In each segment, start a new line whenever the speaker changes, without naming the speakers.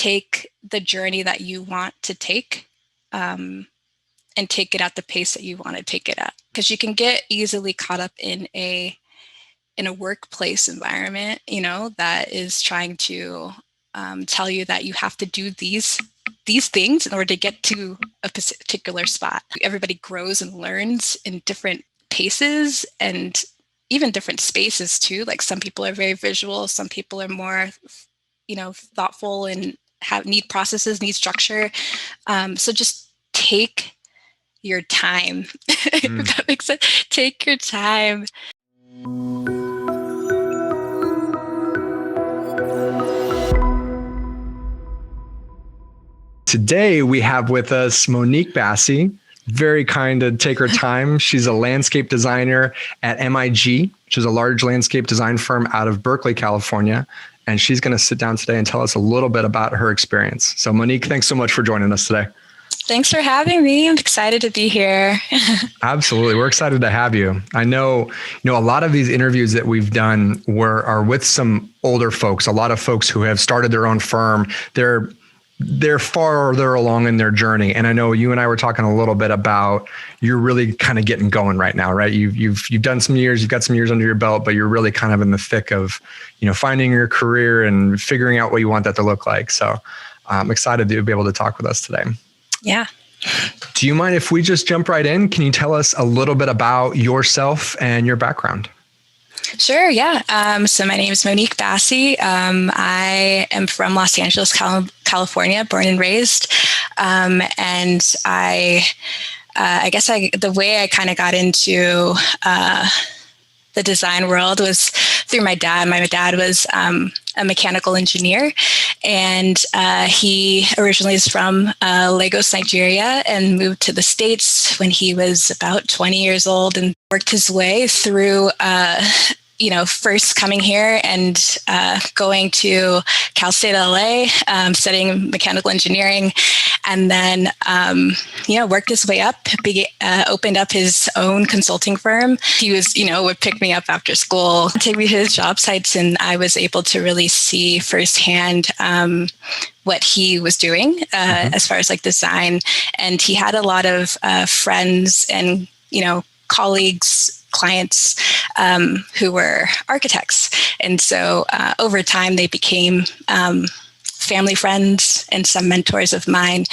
take the journey that you want to take, and take it at the pace that you want to take it at. Because you can get easily caught up in a workplace environment, that is trying to tell you that you have to do these things in order to get to a particular spot. Everybody grows and learns in different paces and even different spaces too. Like some people are very visual, some people are more, thoughtful and need processes, need structure. So just take your time. If that makes sense. Take your time.
Today, we have with us Monique Bassey, very kind to take her time. She's a landscape designer at MIG, which is a large landscape design firm out of Berkeley, California. And she's going to sit down today and tell us a little bit about her experience. So Monique, thanks so much for joining us today.
Thanks for having me. I'm excited to be here.
Absolutely. We're excited to have you. I know, a lot of these interviews that we've done are with some older folks, a lot of folks who have started their own firm. They're farther along in their journey. And I know you and I were talking a little bit about you're really kind of getting going right now, right? You've done some years, you've got some years under your belt, but you're really kind of in the thick of, finding your career and figuring out what you want that to look like. So I'm excited to be able to talk with us today.
Yeah.
Do you mind if we just jump right in? Can you tell us a little bit about yourself and your background?
Sure. Yeah. So my name is Monique Bassey. I am from Los Angeles, California, born and raised. And I guess the way I kind of got into the design world was through my dad. My dad was a mechanical engineer, and he originally is from Lagos, Nigeria, and moved to the States when he was about 20 years old and worked his way through first coming here and going to Cal State LA, studying mechanical engineering, and then, worked his way up, opened up his own consulting firm. He would pick me up after school, take me to his job sites, and I was able to really see firsthand what he was doing as far as like design. And he had a lot of friends and, colleagues, clients who were architects. And so over time, they became family friends and some mentors of mine.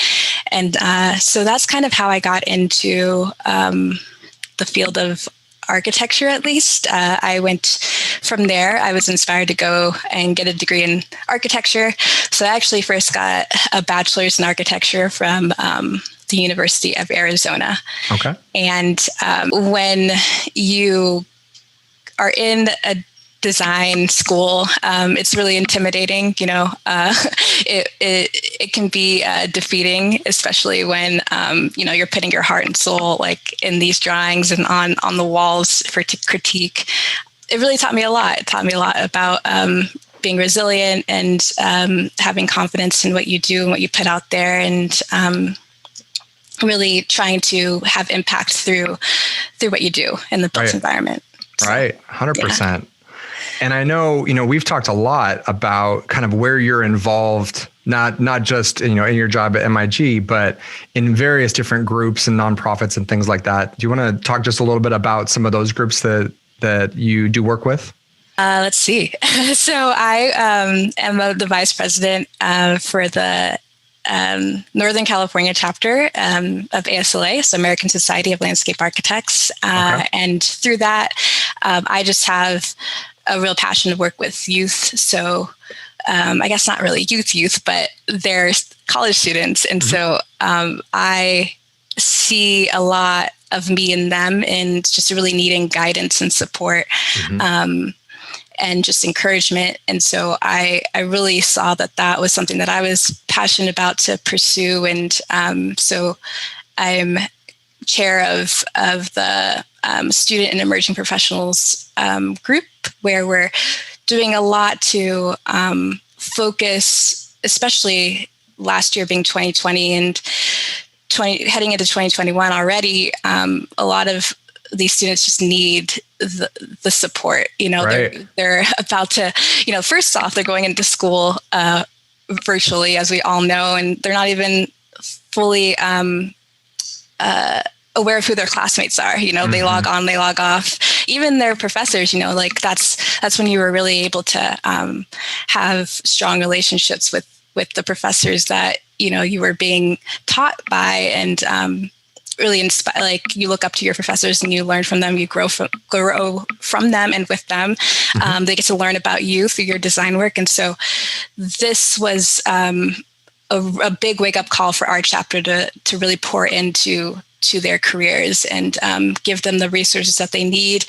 And so that's kind of how I got into the field of architecture, at least. I went from there. I was inspired to go and get a degree in architecture. So I actually first got a bachelor's in architecture from the University of Arizona.
Okay.
And when you are in a design school, it's really intimidating. It can be defeating, especially when you're putting your heart and soul like in these drawings and on the walls for critique. It really taught me a lot. It taught me a lot about being resilient and having confidence in what you do and what you put out there, and really trying to have impact through what you do in the built environment. So,
right. 100%. And I know, we've talked a lot about kind of where you're involved, not just, in your job at MIG, but in various different groups and nonprofits and things like that. Do you want to talk just a little bit about some of those groups that you do work with?
Let's see. So I am the vice president for the Northern California chapter of ASLA, so American Society of Landscape Architects. And through that, I just have a real passion to work with youth. So I guess not really youth, but they're college students. And so I see a lot of me in them and just really needing guidance and support. And just encouragement. And so I really saw that was something that I was passionate about to pursue. And so I'm chair of the Student and Emerging Professionals group, where we're doing a lot to focus, especially last year being 2020 and heading into 2021 already, a lot of these students just need the support. They're about to, first off, they're going into school virtually, as we all know, and they're not even fully aware of who their classmates are. They log on, they log off. Even their professors, like that's when you were really able to have strong relationships with the professors that you were being taught by, and really inspire. Like, you look up to your professors and you learn from them. You grow from them and with them. They get to learn about you through your design work, and so this was a big wake up call for our chapter to really pour into their careers and give them the resources that they need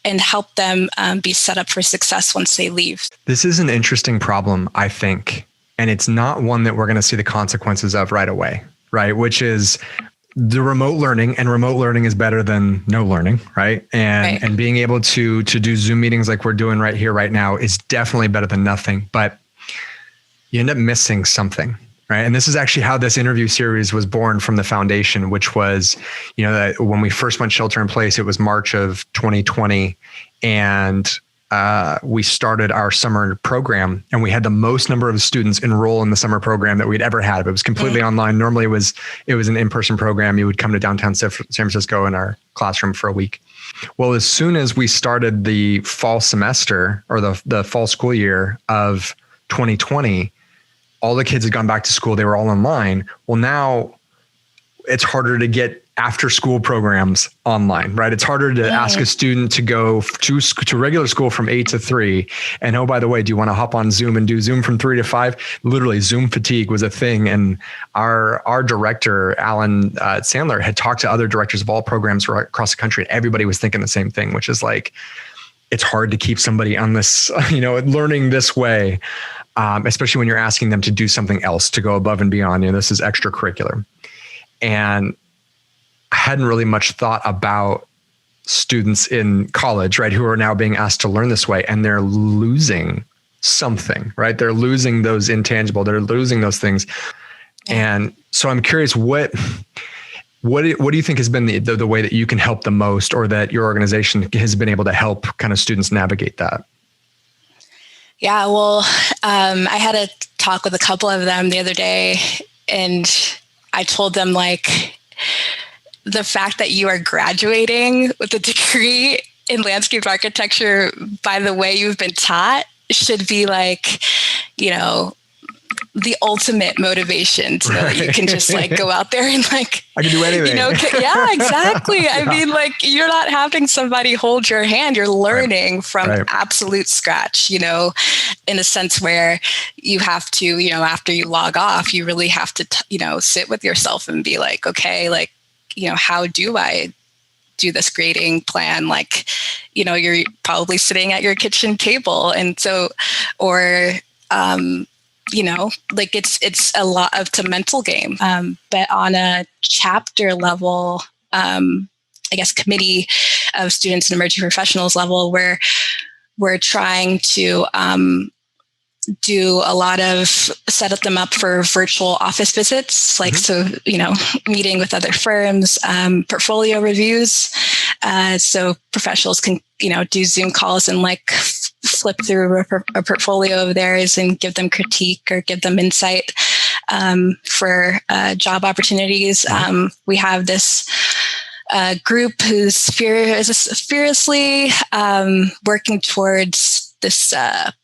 and help them be set up for success once they leave.
This is an interesting problem, I think, and it's not one that we're going to see the consequences of right away, right? Which is the remote learning, and remote learning is better than no learning, right? And being able to do Zoom meetings like we're doing right here, right now, is definitely better than nothing, but you end up missing something. Right. And this is actually how this interview series was born from the foundation, which was, that when we first went shelter in place, it was March of 2020. And we started our summer program, and we had the most number of students enroll in the summer program that we'd ever had. It was completely online. Normally it was an in-person program. You would come to downtown San Francisco in our classroom for a week. Well, as soon as we started the fall semester, or the fall school year of 2020, all the kids had gone back to school. They were all online. Well, now it's harder to get after school programs online, right? It's harder to ask a student to go to regular school from 8 to 3. And oh, by the way, do you want to hop on Zoom and do Zoom from 3 to 5? Literally, Zoom fatigue was a thing. And our director, Alan Sandler, had talked to other directors of all programs across the country. And everybody was thinking the same thing, which is like, it's hard to keep somebody on this, learning this way. Especially when you're asking them to do something else, to go above and beyond. This is extracurricular. And I hadn't really much thought about students in college, right, who are now being asked to learn this way, and they're losing something, right? They're losing those intangible, they're losing those things. And so I'm curious, what do you think has been the way that you can help the most, or that your organization has been able to help kind of students navigate that?
Yeah, well, I had a talk with a couple of them the other day, and I told them, like, the fact that you are graduating with a degree in landscape architecture by the way you've been taught should be like, the ultimate motivation to know that you can just like go out there and like,
I can do anything.
Yeah, exactly. I mean, like, you're not having somebody hold your hand. You're learning from absolute scratch, in a sense where you have to, after you log off, you really have to, sit with yourself and be like, okay, like, how do I do this grading plan? Like, you're probably sitting at your kitchen table. And so, or, like it's a lot of a mental game. But on a chapter level, I guess committee of students and emerging professionals level, where we're trying to do a lot of set them up for virtual office visits, like, so, meeting with other firms, portfolio reviews. So professionals can, do Zoom calls and like flip through a portfolio of theirs and give them critique or give them insight for job opportunities. We have this group who's fearlessly working towards this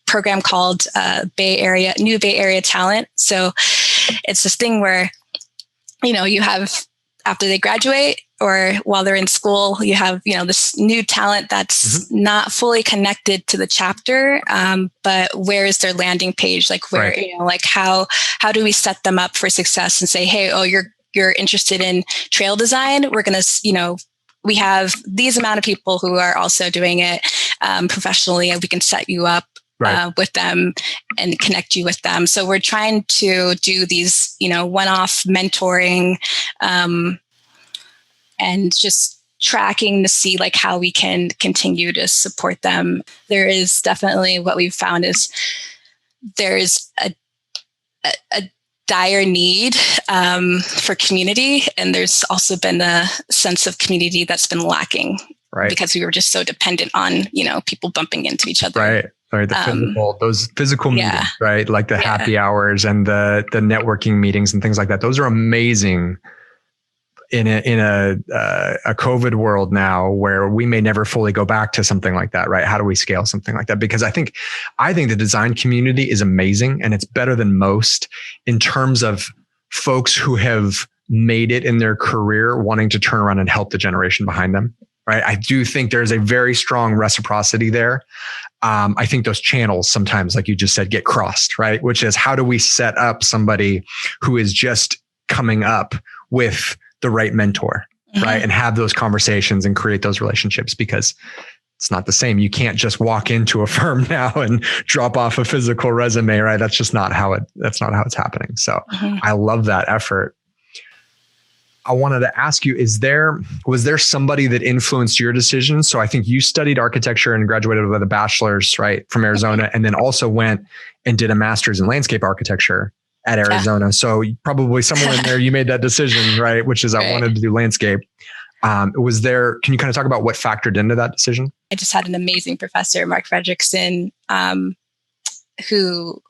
program called New Bay Area Talent. So it's this thing where, you have, after they graduate or while they're in school, you have, this new talent that's not fully connected to the chapter, but where is their landing page? Like, where, like how do we set them up for success and say, hey, oh, you're interested in trail design. We're going to, we have these amount of people who are also doing it professionally, and we can set you up with them and connect you with them. So we're trying to do these, one-off mentoring and just tracking to see like how we can continue to support them. There is definitely, what we've found is there's a dire need for community. And there's also been a sense of community that's been lacking because we were just so dependent on, people bumping into each other.
Right. right? Those physical meetings, right? Like the happy hours and the networking meetings and things like that. Those are amazing in a COVID world now where we may never fully go back to something like that, right? How do we scale something like that? Because I think the design community is amazing, and it's better than most in terms of folks who have made it in their career wanting to turn around and help the generation behind them, right? I do think there's a very strong reciprocity there. I think those channels sometimes, like you just said, get crossed, right? Which is, how do we set up somebody who is just coming up with the right mentor, right? And have those conversations and create those relationships, because it's not the same. You can't just walk into a firm now and drop off a physical resume, right? That's just not how it's happening. So I love that effort. I wanted to ask you, was there somebody that influenced your decision? So I think you studied architecture and graduated with a bachelor's, right, from Arizona, and then also went and did a master's in landscape architecture at Arizona. Yeah. So probably somewhere in there, you made that decision, right? Which is, I wanted to do landscape. Can you kind of talk about what factored into that decision?
I just had an amazing professor, Mark Fredrickson, who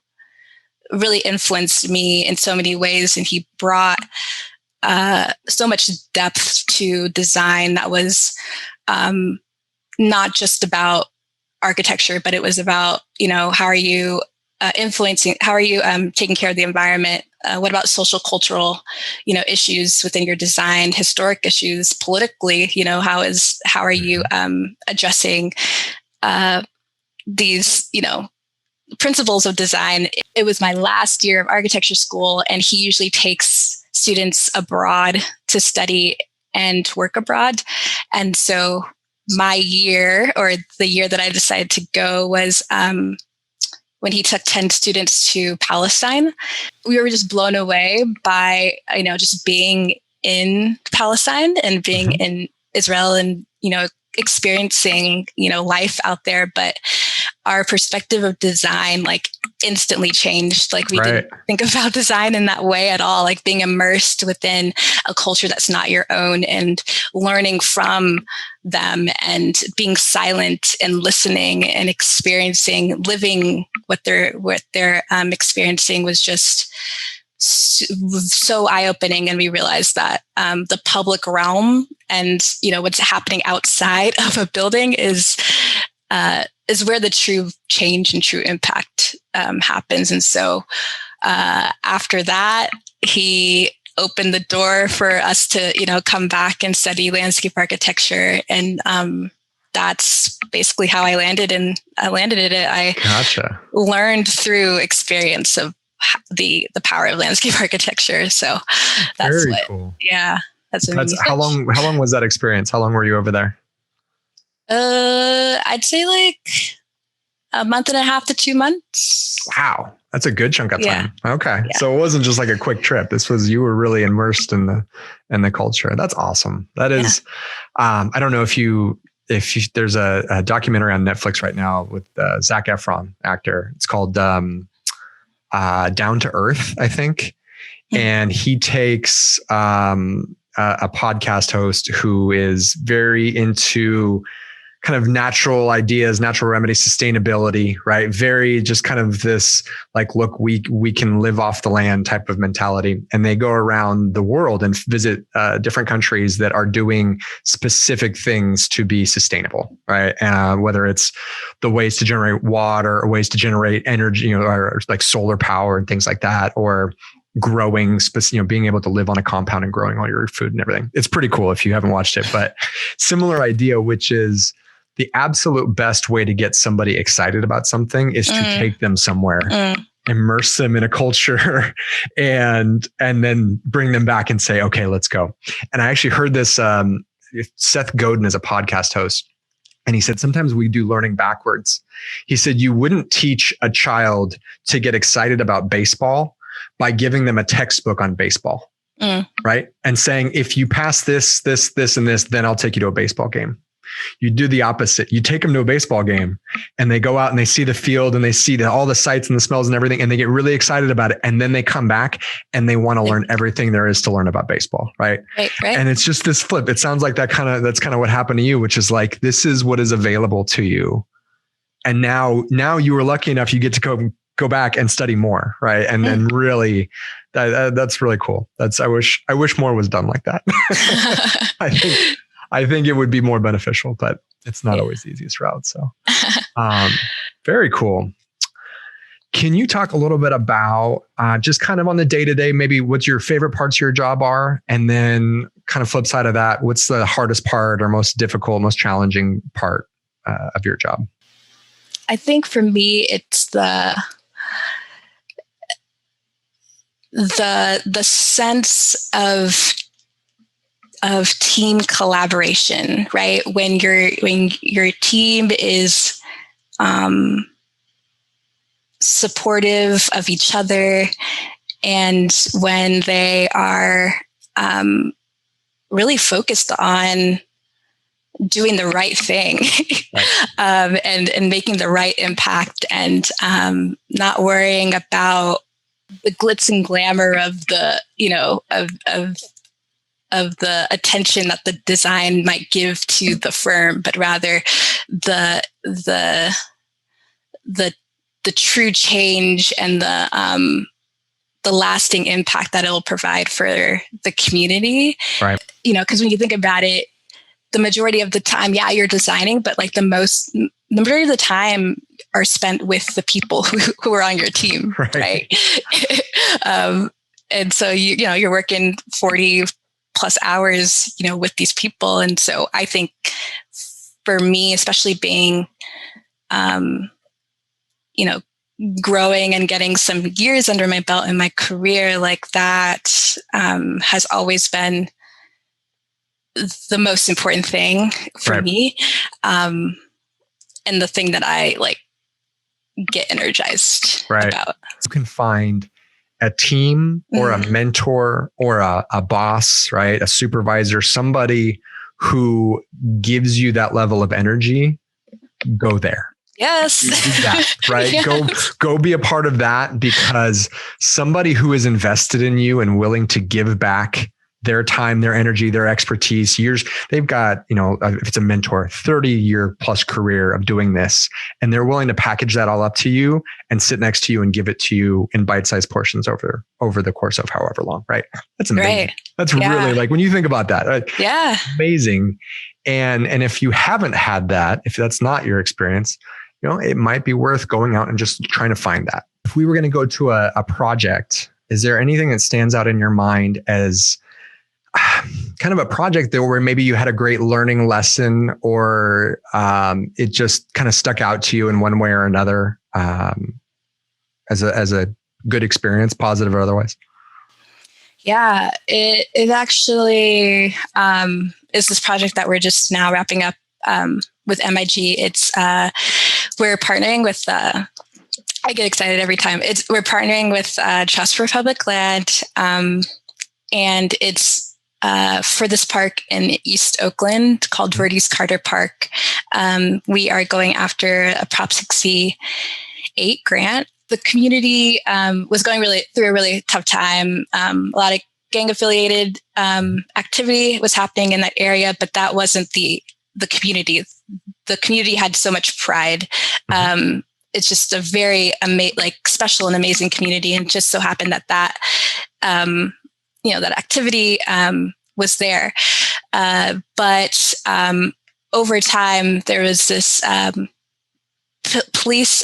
really influenced me in so many ways. And he brought so much depth to design that was not just about architecture, but it was about, how are you influencing, how are you taking care of the environment? What about social, cultural, issues within your design, historic issues, politically, how are you addressing these, principles of design? It was my last year of architecture school, and he usually takes students abroad to study and work abroad. And so my year, or the year that I decided to go, was when he took 10 students to Palestine. We were just blown away by, just being in Palestine and being in Israel and, experiencing, life out there. But our perspective of design, instantly changed. We didn't think about design in that way at all, being immersed within a culture that's not your own and learning from them and being silent and listening and experiencing, living what they're experiencing was just so eye-opening. And we realized that the public realm and, what's happening outside of a building is where the true change and true impact happens. And so after that, he opened the door for us to, come back and study landscape architecture. And that's basically how I landed in it. I learned through experience of the power of landscape architecture. So that's very cool. Yeah. That's
how long was that experience? How long were you over there?
I'd say a month and a half to 2 months.
Wow. That's a good chunk of time. Yeah. Okay. Yeah. So it wasn't just a quick trip. You were really immersed in the culture. That's awesome. That is, I don't know if there's a documentary on Netflix right now with Zac Efron, actor. It's called Down to Earth, I think. And he takes a podcast host who is very into kind of natural ideas, natural remedies, sustainability, right? Very just kind of this look, we can live off the land type of mentality. And they go around the world and visit different countries that are doing specific things to be sustainable, right? Whether it's the ways to generate water or ways to generate energy, or solar power and things like that, or growing, being able to live on a compound and growing all your food and everything. It's pretty cool if you haven't watched it, but similar idea, which is the absolute best way to get somebody excited about something is to take them somewhere, immerse them in a culture, and then bring them back and say, okay, let's go. And I actually heard this, Seth Godin is a podcast host. And he said, sometimes we do learning backwards. He said, you wouldn't teach a child to get excited about baseball by giving them a textbook on baseball, right? And saying, if you pass this, and this, then I'll take you to a baseball game. You do the opposite. You take them to a baseball game and they go out and they see the field and they see all the sights and the smells and everything, and they get really excited about it. And then they come back and they want to learn everything there is to learn about baseball. Right. And it's just this flip. It sounds like that's kind of what happened to you, which is this is what is available to you. And now you were lucky enough, you get to go back and study more. Right. And then really, that's really cool. I wish more was done like that. I think it would be more beneficial, but it's not always the easiest route. So, very cool. Can you talk a little bit about just kind of on the day-to-day, maybe what your favorite parts of your job are? And then kind of flip side of that, what's the hardest part or most difficult, most challenging part of your job?
I think for me, it's the sense of team collaboration, right? When your team is supportive of each other, and when they are really focused on doing the right thing, right. And making the right impact, and not worrying about the glitz and glamour of the, of the attention that the design might give to the firm, but rather the true change and the lasting impact that it will provide for the community.
Right.
Because when you think about it, the majority of the time, you're designing, but like the majority of the time are spent with the people who are on your team, right? And so you're working 40 plus hours, with these people. And so I think for me, especially being, growing and getting some years under my belt in my career, like that has always been the most important thing for me. And the thing that I get energized about.
You can find a team or a mentor or a boss, right? A supervisor, somebody who gives you that level of energy, go there.
Yes.
Do that, right?
Yeah.
Go be a part of that, because somebody who is invested in you and willing to give back their time, their energy, their expertise, years. They've got, if it's a mentor, 30-year plus career of doing this, and they're willing to package that all up to you and sit next to you and give it to you in bite-sized portions over the course of however long, right? That's amazing. Right. That's really, when you think about that, right?
Yeah.
Amazing. And if you haven't had that, if that's not your experience, it might be worth going out and just trying to find that. If we were going to go to a project, is there anything that stands out in your mind as kind of a project there where maybe you had a great learning lesson, or it just kind of stuck out to you in one way or another as a good experience, positive or otherwise?
Yeah, it actually is this project that we're just now wrapping up with MIG. It's we're partnering with. I get excited every time. We're partnering with Trust for Public Land, and it's for this park in East Oakland called Verdes Carter Park. We are going after a Prop 68 grant. The community was going through a really tough time. A lot of gang affiliated activity was happening in that area, but that wasn't the community. The community had so much pride. It's just a very special and amazing community, and just so happened that that activity was there. But over time, there was this police,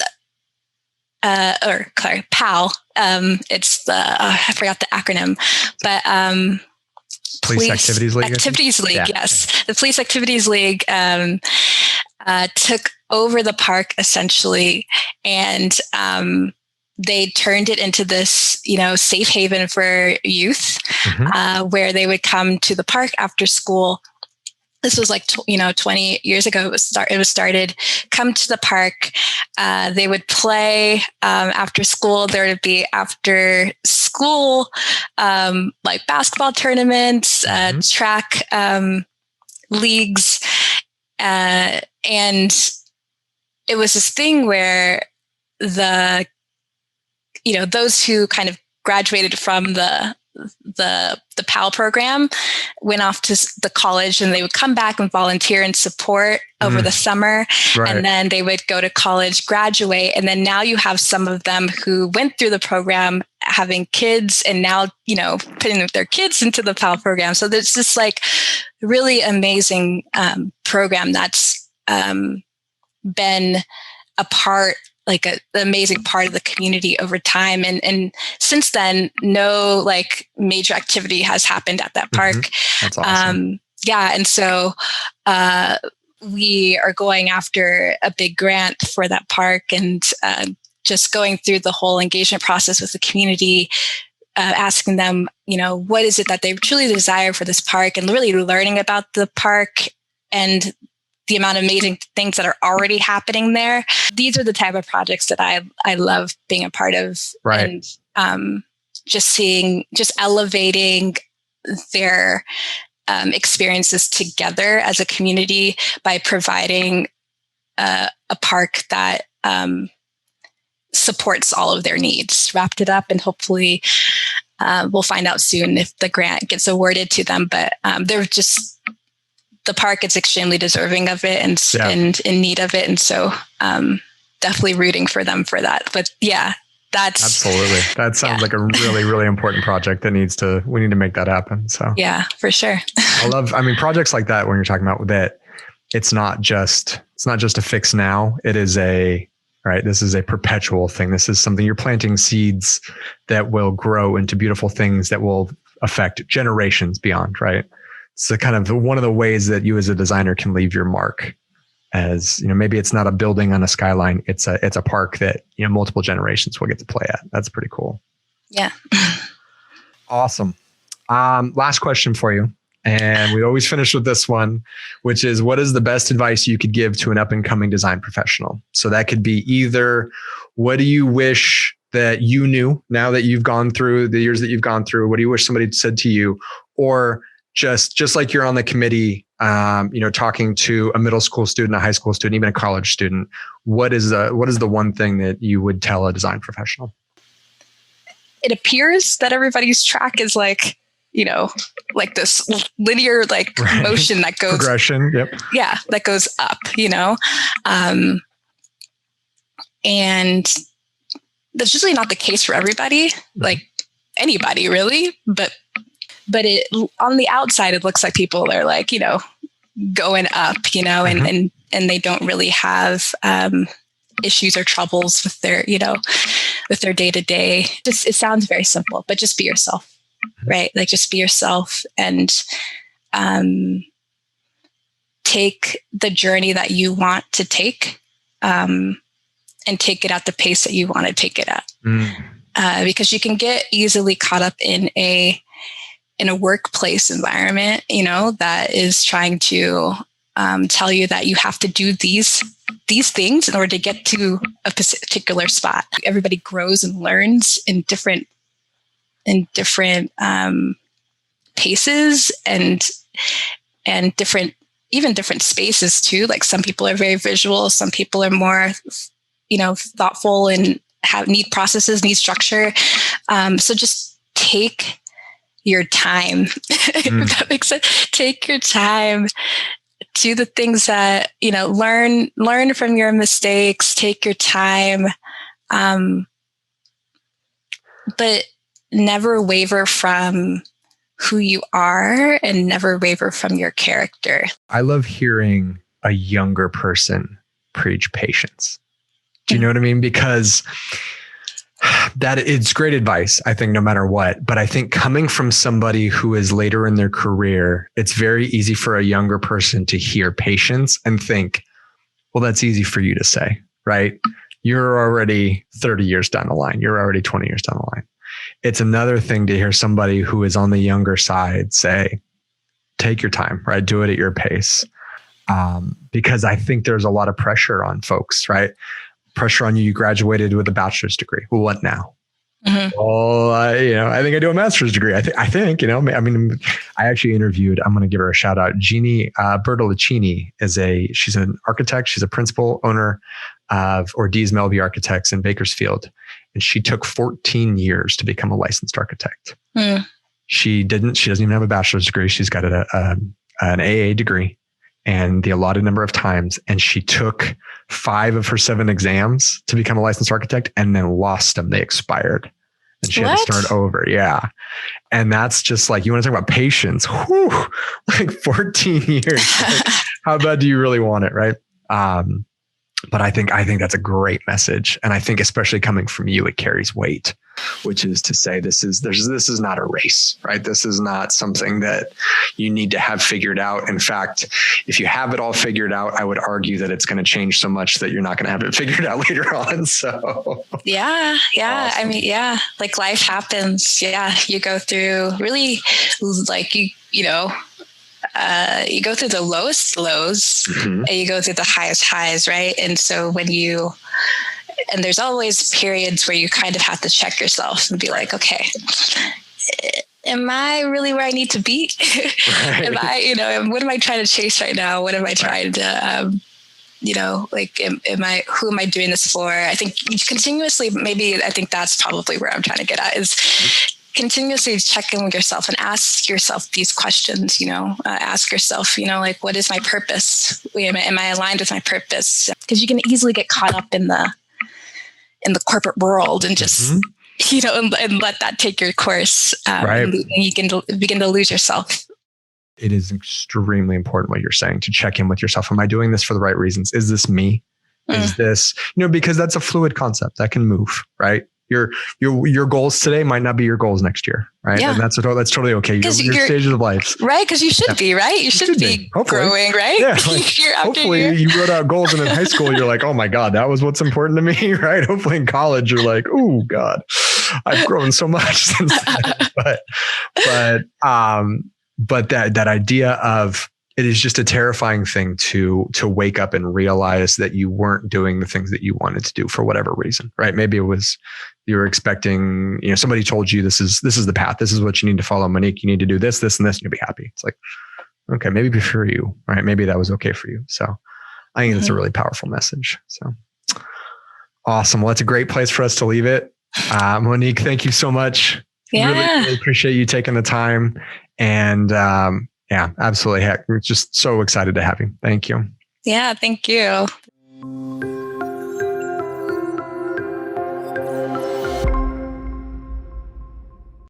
PAL. It's I forgot the acronym, but
Police Activities League.
Activities League, yes. The Police Activities League took over the park essentially, and they turned it into this, safe haven for youth, where they would come to the park after school. This was 20 years ago. It was started. Come to the park. They would play after school. There would be after school basketball tournaments, track leagues, and it was this thing where those who kind of graduated from the the PAL program, went off to the college, and they would come back and volunteer and support over the summer.
Right.
And then they would go to college, graduate. And then now you have some of them who went through the program having kids, and now, putting their kids into the PAL program. So there's this like really amazing program that's been a part, like an amazing part of the community over time. And since then, no like major activity has happened at that park.
That's awesome.
And so we are going after a big grant for that park, and just going through the whole engagement process with the community, asking them, what is it that they truly desire for this park, and really learning about the park and the amount of amazing things that are already happening there. These are the type of projects that I love being a part of.
Right.
And just elevating their experiences together as a community by providing a park that supports all of their needs. Wrapped it up, and hopefully we'll find out soon if the grant gets awarded to them. But they're just, the park is extremely deserving of it and in need of it. And so definitely rooting for them for that. But yeah, that's
absolutely. That sounds like a really, really important project that we need to make that happen. So
yeah, for sure.
Projects like that, when you're talking about that, it's not just a fix now. It is this is a perpetual thing. This is something you're planting seeds that will grow into beautiful things that will affect generations beyond, right? So kind of one of the ways that you as a designer can leave your mark, as maybe it's not a building on a skyline. It's a park that, multiple generations will get to play at. That's pretty cool.
Yeah.
Awesome. Last question for you. And we always finish with this one, which is, what is the best advice you could give to an up and coming design professional? So that could be either, what do you wish that you knew now that you've gone through the years that you've gone through? What do you wish somebody had said to you? Or just like you're on the committee, talking to a middle school student, a high school student, even a college student, what is the one thing that you would tell a design professional?
It appears that everybody's track is like this linear motion that goes
progression. Yep.
Yeah, that goes up. And that's usually not the case for everybody, like anybody really, but it, on the outside, it looks like people are going up, and they don't really have issues or troubles with their, with their day to day. It sounds very simple, but just be yourself, right? Like just be yourself and take the journey that you want to take, and take it at the pace that you want to take it at. Because you can get easily caught up in a workplace environment, that is trying to tell you that you have to do these things in order to get to a particular spot. Everybody grows and learns in different paces and different spaces too. Like some people are very visual, some people are more, thoughtful and need processes, need structure. So just take your time. If that makes sense. Take your time. Do the things that, learn from your mistakes, take your time. But never waver from who you are and never waver from your character.
I love hearing a younger person preach patience. Do you know what I mean? Because that it's great advice, I think, no matter what. But I think coming from somebody who is later in their career, it's very easy for a younger person to hear patience and think, well, that's easy for you to say, right? You're already 30 years down the line. You're already 20 years down the line. It's another thing to hear somebody who is on the younger side say, take your time, right? Do it at your pace. Because I think there's a lot of pressure on folks, right? Pressure on you. You graduated with a bachelor's degree. Well, what now? Well, I think I do a master's degree. I think, I actually interviewed, I'm going to give her a shout out. Jeannie Bertolacini she's an architect. She's a principal owner of Ordees Melby Architects in Bakersfield. And she took 14 years to become a licensed architect. She doesn't even have a bachelor's degree. She's got an AA degree and the allotted number of times. And she took 5 of her 7 exams to become a licensed architect and then lost them. They expired and she had to start over. Yeah. And that's just like, you want to talk about patience, whew, like 14 years. Like, how bad do you really want it? Right. But I think that's a great message. And I think especially coming from you, it carries weight, which is to say this is not a race, right? This is not something that you need to have figured out. In fact, if you have it all figured out, I would argue that it's going to change so much that you're not going to have it figured out later on. So
yeah.
Awesome.
I mean, yeah, like life happens. Yeah. You go through really like, you go through the lowest lows and you go through the highest highs, right? And so and there's always periods where you kind of have to check yourself and be like, okay, am I really where I need to be? Right. Am I, what am I trying to chase right now? What am I trying to, who am I doing this for? I think continuously, I think that's probably where I'm trying to get at is continuously check in with yourself and ask yourself these questions, ask yourself, like, what is my purpose? Am I aligned with my purpose? Because you can easily get caught up in the corporate world and just, and let that take your course.
Right.
And you can begin to lose yourself.
It is extremely important what you're saying, to check in with yourself. Am I doing this for the right reasons? Is this me? Is this, because that's a fluid concept that can move, right? Your goals today might not be your goals next year, right? Yeah. And that's totally okay. Your stages of life,
right? Because you should be, right? You should be growing, right?
Yeah. Like, hopefully, you wrote out goals, and in high school, you're like, "Oh my God, that was what's important to me," right? Hopefully, in college, you're like, "Oh God, I've grown so much since then." But that idea of, it is just a terrifying thing to wake up and realize that you weren't doing the things that you wanted to do for whatever reason, right? Maybe it was you were expecting, somebody told you this is the path. This is what you need to follow, Monique. You need to do this, this, and this, and you'll be happy. It's like, okay, maybe for you, right? Maybe that was okay for you. So I think that's a really powerful message. So awesome. Well, that's a great place for us to leave it. Monique, thank you so much.
Yeah.
Really appreciate you taking the time. And yeah, absolutely. Heck, we're just so excited to have you. Thank you.
Yeah, thank you.